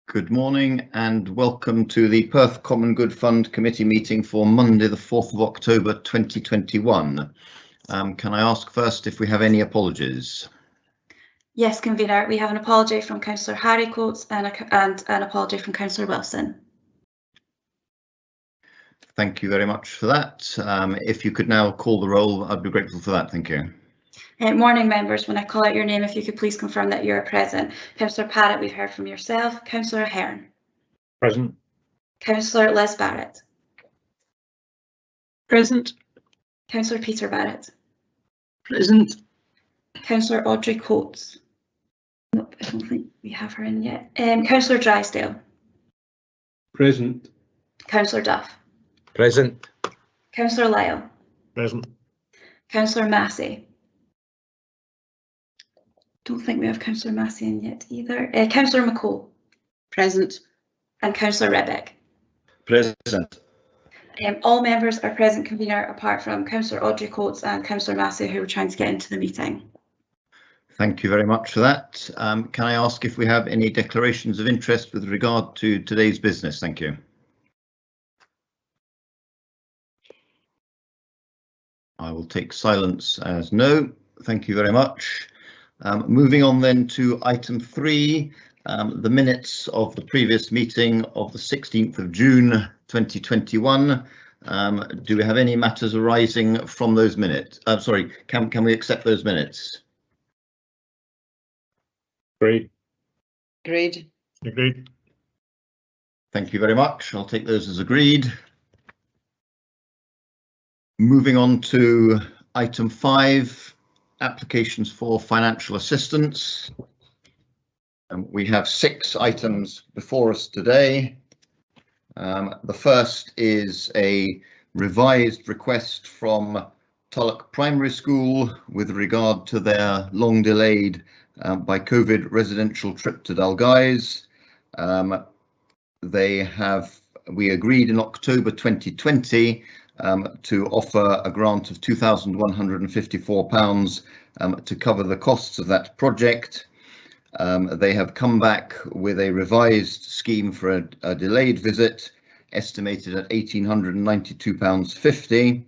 Good morning and welcome to the Perth Common Good Fund Committee meeting for Monday the 4th of October 2021. Can I ask first if we have any apologies? Yes, Convener, we have an apology from Councillor Harry Coates and an apology from Councillor Wilson. Thank you very much for that. If you could now call the roll, I'd be grateful for that. Thank you. Morning members, when I call out your name, if you could please confirm that you're present. Councillor Parrott, we've heard from yourself. Councillor Hearn. Present. Councillor Les Barrett. Present. Councillor Peter Barrett. Present. Councillor Audrey Coates. Nope, I don't think we have her in yet. Councillor Drysdale. Present. Councillor Duff. Present. Councillor Lyle. Present. Councillor Massey. Don't think we have Councillor Massey in yet either. Councillor McCall. Present. And Councillor Redbeck. Present. All members are present, Convener, apart from Councillor Audrey Coates and Councillor Massey, who are trying to get into the meeting. Thank you very much for that. Can I ask if we have any declarations of interest with regard to today's business? Thank you. I will take silence as no. Thank you very much. Moving on then to item 3, the minutes of the previous meeting of the 16th of June 2021. Do we have any matters arising from those minutes? Sorry, can we accept those minutes? Agreed. Agreed. Agreed. Thank you very much. I'll take those as agreed. Moving on to item 5, applications for financial assistance. We have 6 items before us today. The first is a revised request from Tulloch Primary School with regard to their long delayed by COVID residential trip to Dalgais. We agreed in October 2020 to offer a grant of £2,154 to cover the costs of that project. They have come back with a revised scheme for a delayed visit, estimated at £1,892.50.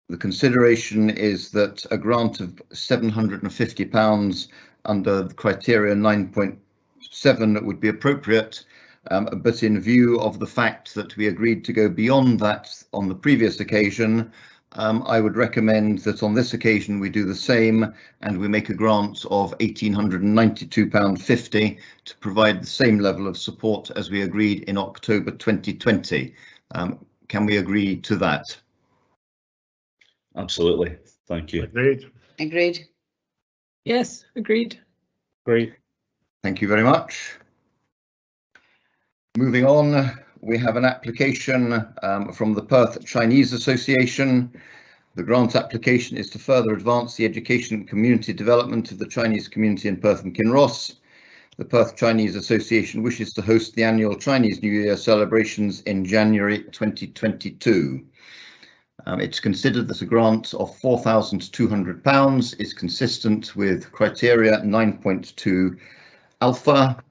The consideration is that a grant of £750 under the criteria 9.7 would be appropriate. But in view of the fact that we agreed to go beyond that on the previous occasion, I would recommend that on this occasion we do the same and we make a grant of £1,892.50 to provide the same level of support as we agreed in October 2020. Can we agree to that? Absolutely. Thank you. Agreed. Agreed. Yes, agreed. Agreed. Thank you very much. Moving on, we have an application from the Perth Chinese Association. The grant application is to further advance the education and community development of the Chinese community in Perth and Kinross. The Perth Chinese Association wishes to host the annual Chinese New Year celebrations in January 2022. It's considered that a grant of £4,200 is consistent with criteria 9.2 alpha.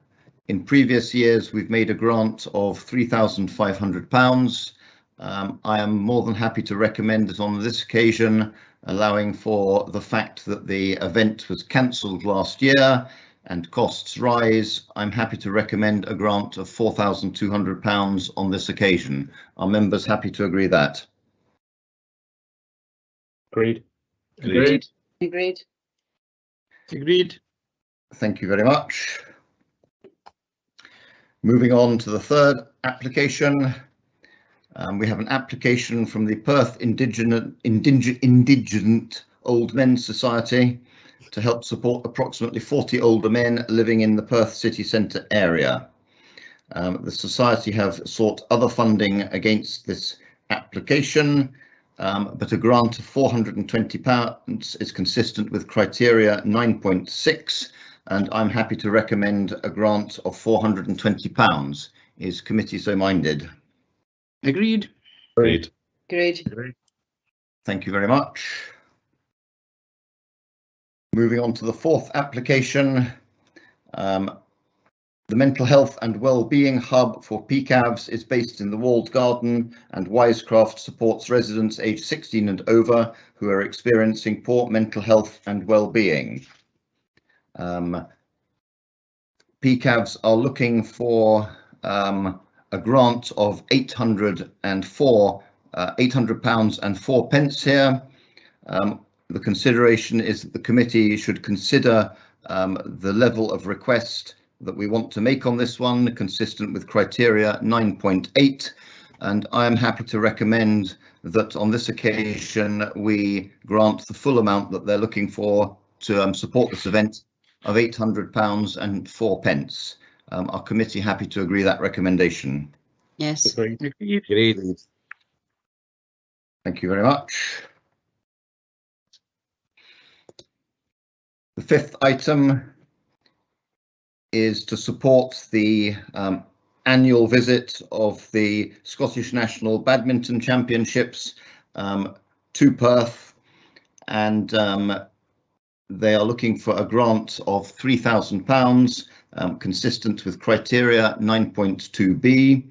In previous years, we've made a grant of £3,500. I am more than happy to recommend that on this occasion, allowing for the fact that the event was cancelled last year and costs rise, I'm happy to recommend a grant of £4,200 on this occasion. Are members happy to agree that? Agreed. Agreed. Agreed. Agreed. Thank you very much. Moving on to the third application, we have an application from the Perth Indigent Old Men's Society to help support approximately 40 older men living in the Perth city centre area. The Society have sought other funding against this application, but a grant of £420 is consistent with criteria 9.6. and I'm happy to recommend a grant of £420. Is committee so minded? Agreed. Agreed. Agreed. Agreed. Thank you very much. Moving on to the fourth application, The Mental Health and Wellbeing Hub for PCAVs is based in the Walled Garden, and Wisecraft supports residents aged 16 and over who are experiencing poor mental health and well-being. PCAVs are looking for a grant of £800 and 4 pence here. The consideration is that the committee should consider the level of request that we want to make on this one, consistent with criteria 9.8, and I am happy to recommend that on this occasion we grant the full amount that they're looking for to support this event of £800 and 4 pence. Our committee happy to agree that recommendation. Yes. Agreed. Agreed. Thank you very much. The fifth item is to support the annual visit of the Scottish National Badminton Championships to Perth, and they are looking for a grant of £3,000 consistent with criteria 9.2b.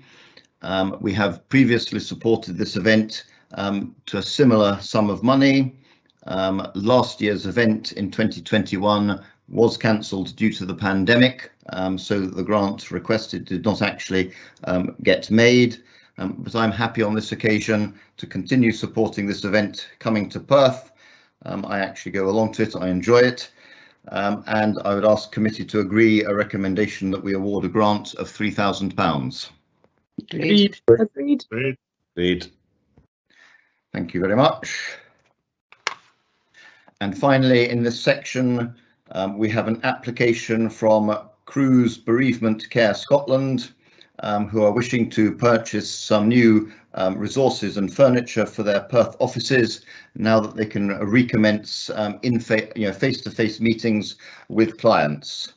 We have previously supported this event to a similar sum of money. Last year's event in 2021 was cancelled due to the pandemic, so the grant requested did not actually get made, but I'm happy on this occasion to continue supporting this event coming to Perth. I actually go along to it, I enjoy it, and I would ask committee to agree a recommendation that we award a grant of £3,000. Agreed. Agreed. Agreed. Agreed. Thank you very much. And finally, in this section, we have an application from Cruz Bereavement Care Scotland, who are wishing to purchase some new resources and furniture for their Perth offices now that they can recommence face-to-face meetings with clients.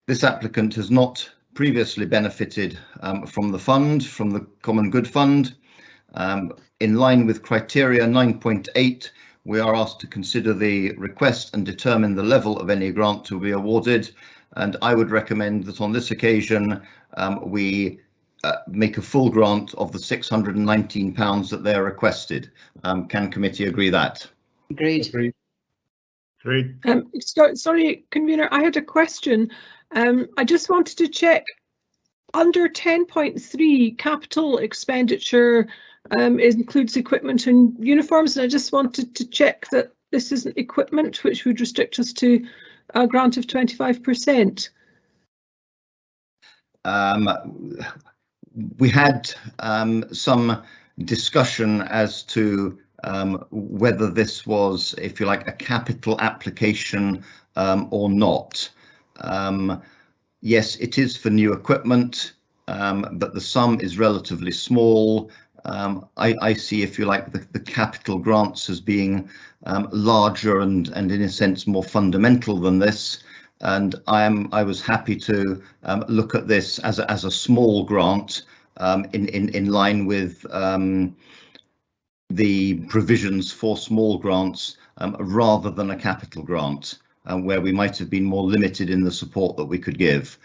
This applicant has not previously benefited from the fund, from the Common Good Fund. In line with criteria 9.8, we are asked to consider the request and determine the level of any grant to be awarded, and I would recommend that on this occasion we make a full grant of the £619 that they are requested. Can committee agree that? Agreed. Agreed. Agreed. Sorry, convener, I had a question. I just wanted to check under 10.3 capital expenditure includes equipment and uniforms, and I just wanted to check that this isn't equipment, which would restrict us to a grant of 25%. We had some discussion as to whether this was, if you like, a capital application or not. Yes, it is for new equipment, but the sum is relatively small. I see, if you like, the capital grants as being larger and in a sense more fundamental than this, and I was happy to look at this as a small grant in line with the provisions for small grants rather than a capital grant, where we might have been more limited in the support that we could give.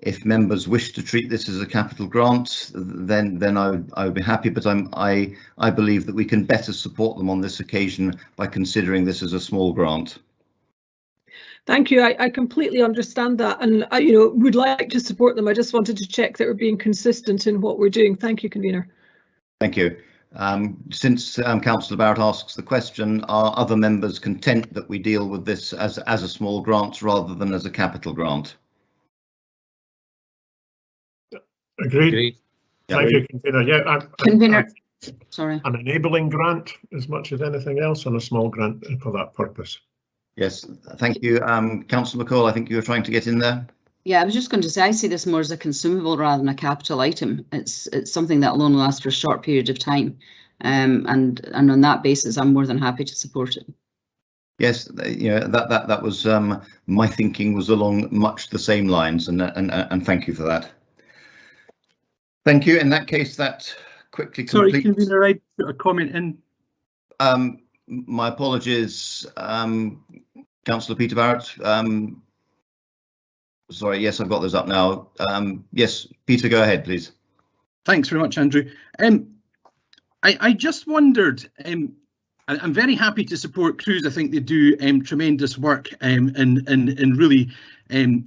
If members wish to treat this as a capital grant, then I would be happy, but I believe that we can better support them on this occasion by considering this as a small grant. Thank you. I completely understand that, and I, would like to support them. I just wanted to check that we're being consistent in what we're doing. Thank you, convener. Thank you. Since Councillor Barrett asks the question, are other members content that we deal with this as a small grant rather than as a capital grant? Agreed. Agreed. Thank you, convener. Yeah, Convener, sorry. an enabling grant as much as anything else, and a small grant for that purpose. Yes, thank you. Councillor McCall, I think you were trying to get in there. Yeah, I was just going to say, I see this more as a consumable rather than a capital item. It's something that will only last for a short period of time, and on that basis, I'm more than happy to support it. Yes, that was my thinking was along much the same lines, and thank you for that. Thank you. In that case, that quickly completes. Sorry, convener, I put a comment in. My apologies, Councillor Peter Barrett. Sorry, yes, I've got those up now. Yes, Peter, go ahead, please. Thanks very much, Andrew. I just wondered, I'm very happy to support Cruz. I think they do tremendous work in really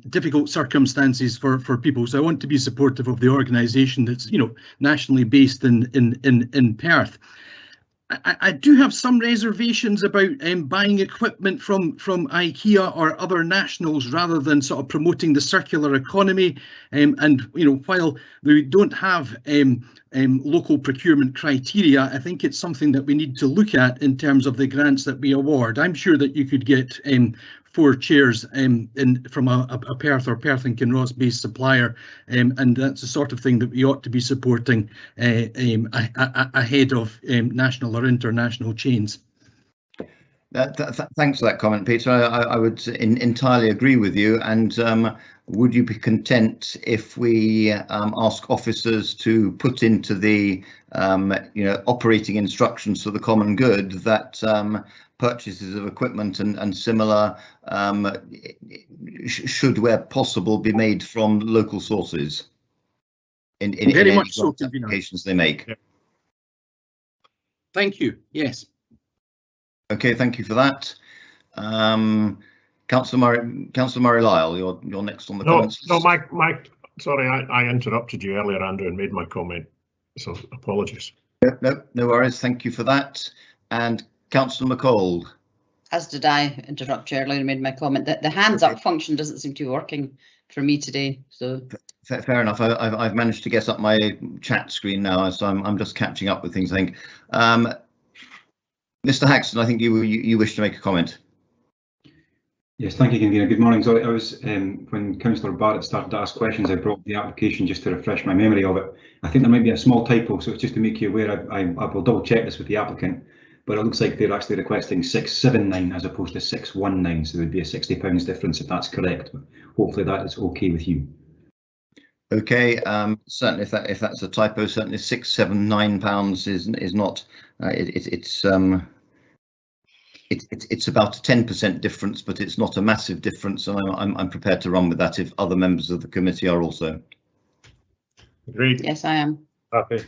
difficult circumstances for people. So I want to be supportive of the organisation that's, you know, nationally based in Perth. I do have some reservations about buying equipment from IKEA or other nationals rather than sort of promoting the circular economy. And you know, while we don't have local procurement criteria, I think it's something that we need to look at in terms of the grants that we award. I'm sure that you could get 4 chairs from a Perth or Perth and Kinross based supplier, and that's the sort of thing that we ought to be supporting ahead of national or international chains. Thanks for that comment, Peter. I would entirely agree with you. And would you be content if we ask officers to put into the operating instructions for the common good that purchases of equipment and similar should, where possible, be made from local sources in very any much so, applications they make? Yeah. Thank you. Yes. Okay, thank you for that. Councillor Murray Lyle, you're next on the comments. No, Mike, sorry, I interrupted you earlier, Andrew, and made my comment, so apologies. No worries. Thank you for that. And Councillor McCall. As did I interrupt you earlier and made my comment that the hands up function doesn't seem to be working for me today. So fair enough. I've managed to get up my chat screen now, so I'm just catching up with things, I think. Mr. Haxton, I think you wish to make a comment. Yes, thank you, Convener. Good morning. So I was, when Councillor Barrett started to ask questions, I brought the application just to refresh my memory of it. I think there might be a small typo, so it's just to make you aware. I will double check this with the applicant, but it looks like they're actually requesting 679 as opposed to 619, so there would be a £60 difference if that's correct. But hopefully that is okay with you. Okay, certainly if that's a typo, certainly £679 is not. It's about a 10% difference, but it's not a massive difference, and I'm prepared to run with that if other members of the committee are also. Agreed. yes, I am. Happy.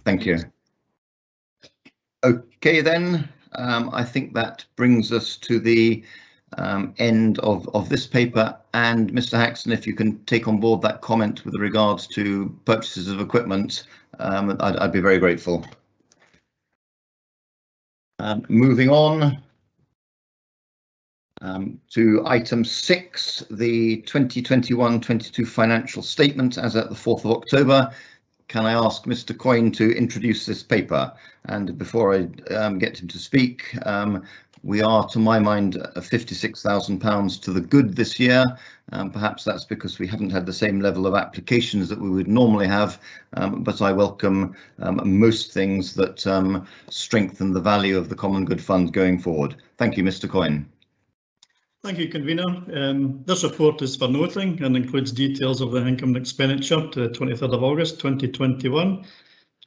Thank you. Okay, then I think that brings us to the end of this paper. And Mr. Haxton, if you can take on board that comment with regards to purchases of equipment, I'd be very grateful. Moving on to item 6, the 2021-22 financial statement as at the 4th of October. Can I ask Mr. Coyne to introduce this paper? And before I get him to speak, we are, to my mind, £56,000 to the good this year. Perhaps that's because we haven't had the same level of applications that we would normally have, but I welcome most things that strengthen the value of the Common Good Fund going forward. Thank you, Mr. Coyne. Thank you, Convener. This report is for noting and includes details of the income and expenditure to the 23rd of August 2021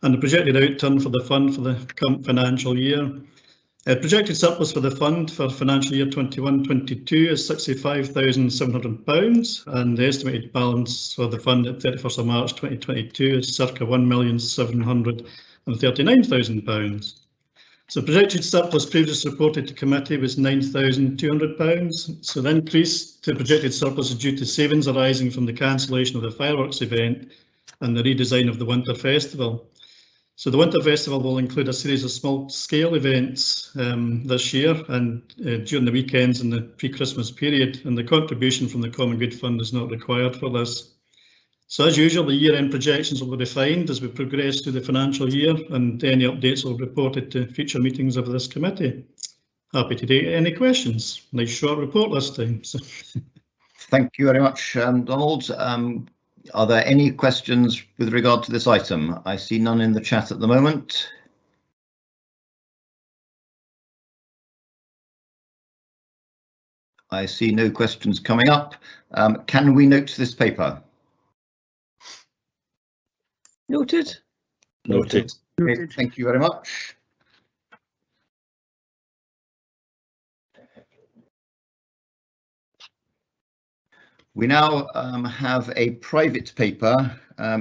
and the projected outturn for the fund for the current financial year. Projected surplus for the fund for financial year 21-22 is £65,700, and the estimated balance for the fund at 31st of March 2022 is circa £1,739,000. So projected surplus previously reported to committee was £9,200. So the increase to projected surplus is due to savings arising from the cancellation of the fireworks event and the redesign of the Winter Festival. So the Winter Festival will include a series of small-scale events this year and during the weekends in the pre-Christmas period, and the contribution from the Common Good Fund is not required for this. So as usual, the year-end projections will be refined as we progress through the financial year, and any updates will be reported to future meetings of this committee. Happy to take any questions. Nice short report this time. So. Thank you very much, Donald. Are there any questions with regard to this item? I see none in the chat at the moment. I see no questions coming up. Can we note this paper? Noted. Noted. Okay, thank you very much. We now have a private paper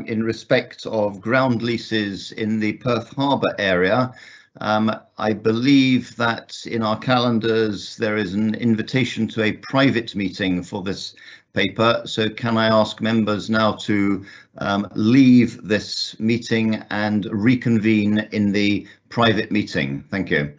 in respect of ground leases in the Perth Harbour area. I believe that in our calendars there is an invitation to a private meeting for this paper. So can I ask members now to leave this meeting and reconvene in the private meeting? Thank you.